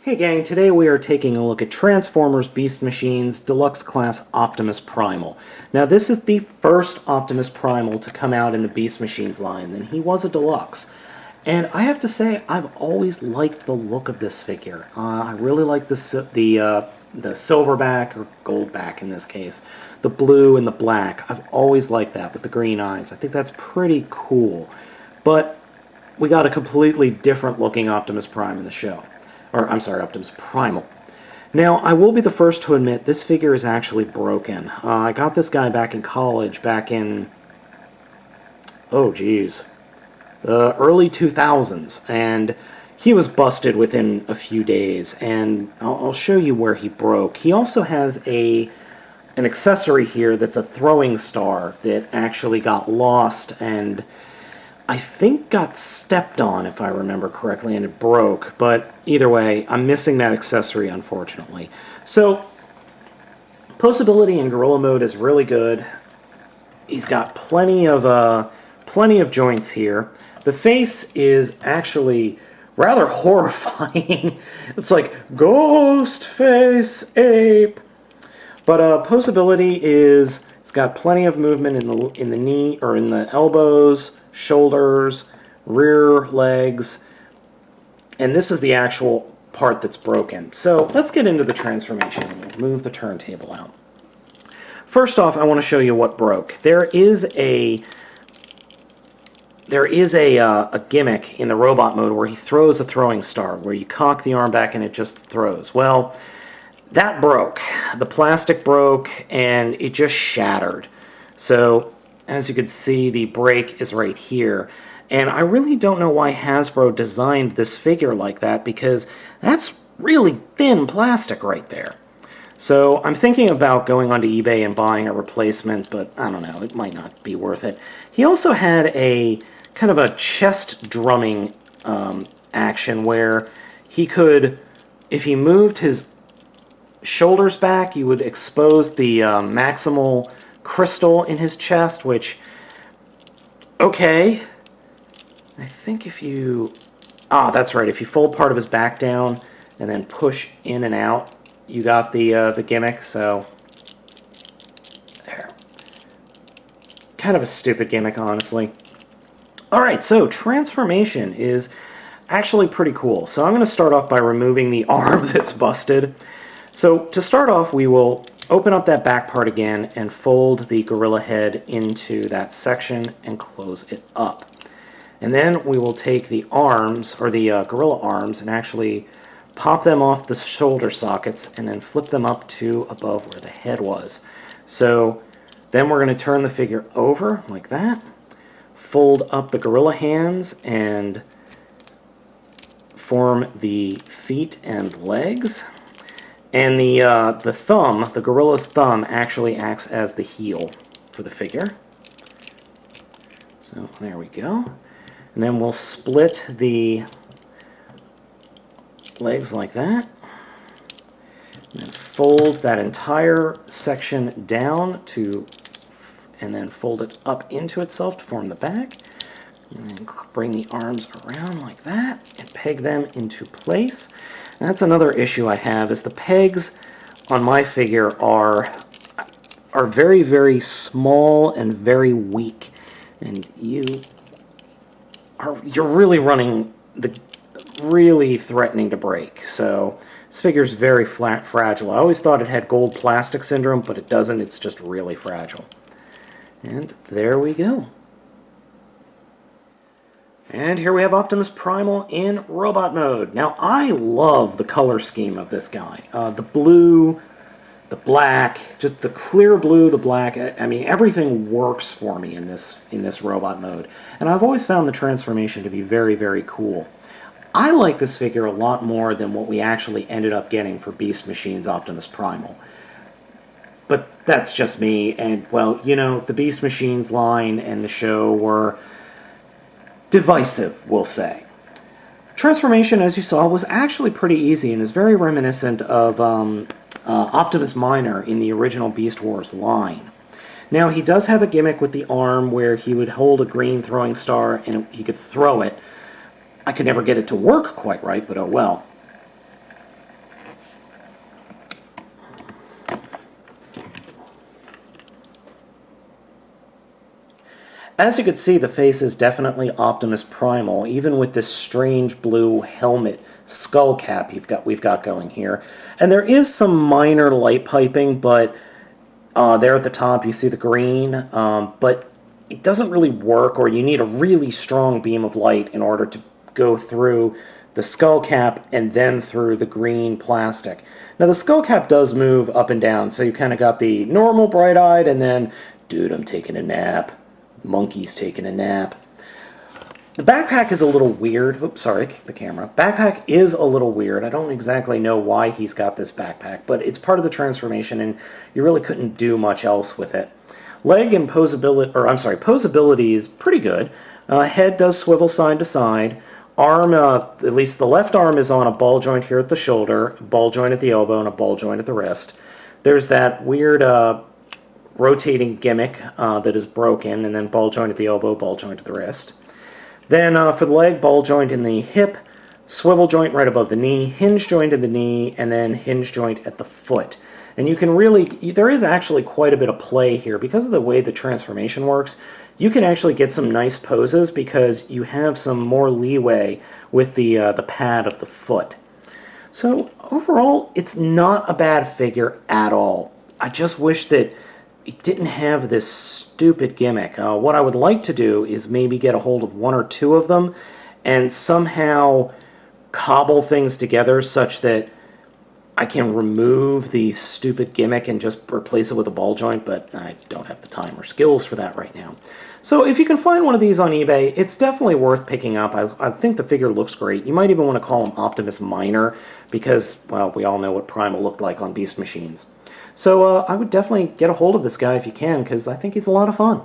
Hey gang, today we are taking a look at Transformers Beast Machines Deluxe Class Optimus Primal. Now this is the first Optimus Primal to come out in the Beast Machines line, and he was a Deluxe. And I have to say, I've always liked the look of this figure. I really like the silverback, or goldback in this case, the blue and the black. I've always liked that with the green eyes. I think that's pretty cool. But we got a completely different looking Optimus Prime in the show. Or, I'm sorry, Optimus Primal. Now, I will be the first to admit this figure is actually broken. I got this guy back in college, back in, oh geez, the early 2000s, and he was busted within a few days, and I'll show you where he broke. He also has an accessory here that's a throwing star that actually got lost and I think got stepped on, if I remember correctly, and it broke. But either way, I'm missing that accessory, unfortunately. So, posability in Gorilla Mode is really good. He's got plenty of joints here. The face is actually rather horrifying. It's like ghost face ape. But posability is it's got plenty of movement in the knee or in the elbows, shoulders, rear legs, and this is the actual part that's broken. So let's get into the transformation. We'll move the turntable out. First off, I want to show you what broke. There is a gimmick in the robot mode where he throws a throwing star, where you cock the arm back and it just throws. Well, that broke. The plastic broke and it just shattered. So as you can see, the break is right here. And I really don't know why Hasbro designed this figure like that, because that's really thin plastic right there. So I'm thinking about going onto eBay and buying a replacement, but I don't know, it might not be worth it. He also had a kind of a chest drumming action where he could, if he moved his shoulders back, you would expose the maximal crystal in his chest, which, okay, I think if you, that's right, if you fold part of his back down and then push in and out, you got the gimmick. So there, kind of a stupid gimmick, honestly. Alright, so transformation is actually pretty cool. So I'm going to start off by removing the arm that's busted. So to start off, we will open up that back part again and fold the gorilla head into that section and close it up. And then we will take the arms, or the gorilla arms, and actually pop them off the shoulder sockets and then flip them up to above where the head was. So then we're going to turn the figure over like that, fold up the gorilla hands and form the feet and legs. And the thumb, the gorilla's thumb, actually acts as the heel for the figure. So there we go. And then we'll split the legs like that. And then fold that entire section down and then fold it up into itself to form the back. And then bring the arms around like that and peg them into place. And that's another issue I have, is the pegs on my figure are very, very small and very weak. And you're really really threatening to break. So this figure's very fragile. I always thought it had gold plastic syndrome, but it doesn't. It's just really fragile. And there we go. And here we have Optimus Primal in robot mode. Now, I love the color scheme of this guy. The blue, the black, just the clear blue, the black. I mean, everything works for me in this robot mode. And I've always found the transformation to be very, very cool. I like this figure a lot more than what we actually ended up getting for Beast Machines Optimus Primal. But that's just me, and, well, you know, the Beast Machines line and the show were divisive, we'll say. Transformation, as you saw, was actually pretty easy and is very reminiscent of Optimus Minor in the original Beast Wars line. Now, he does have a gimmick with the arm where he would hold a green throwing star and he could throw it. I could never get it to work quite right, but oh well. as you can see, the face is definitely Optimus Primal, even with this strange blue helmet skull cap we've got going here. And there is some minor light piping, but there at the top you see the green, but it doesn't really work, or you need a really strong beam of light in order to go through the skull cap and then through the green plastic. Now the skull cap does move up and down, so you kind of got the normal bright-eyed and then, dude, I'm taking a nap. Monkey's taking a nap. The backpack is a little weird. Oops, sorry, I kicked the camera. Backpack is a little weird. I don't exactly know why he's got this backpack, but it's part of the transformation, and you really couldn't do much else with it. Leg and posability is pretty good. Head does swivel side to side. Arm, at least the left arm, is on a ball joint here at the shoulder, ball joint at the elbow, and a ball joint at the wrist. There's that weird rotating gimmick that is broken, and then ball joint at the elbow, ball joint at the wrist. Then for the leg, ball joint in the hip, swivel joint right above the knee, hinge joint in the knee, and then hinge joint at the foot. And you can really, there is actually quite a bit of play here. Because of the way the transformation works, you can actually get some nice poses because you have some more leeway with the pad of the foot. So overall, it's not a bad figure at all. I just wish that it didn't have this stupid gimmick. What I would like to do is maybe get a hold of one or two of them and somehow cobble things together such that I can remove the stupid gimmick and just replace it with a ball joint, but I don't have the time or skills for that right now. So if you can find one of these on eBay, it's definitely worth picking up. I think the figure looks great. You might even want to call him Optimus Minor because, well, we all know what Primal looked like on Beast Machines. So I would definitely get a hold of this guy if you can, because I think he's a lot of fun.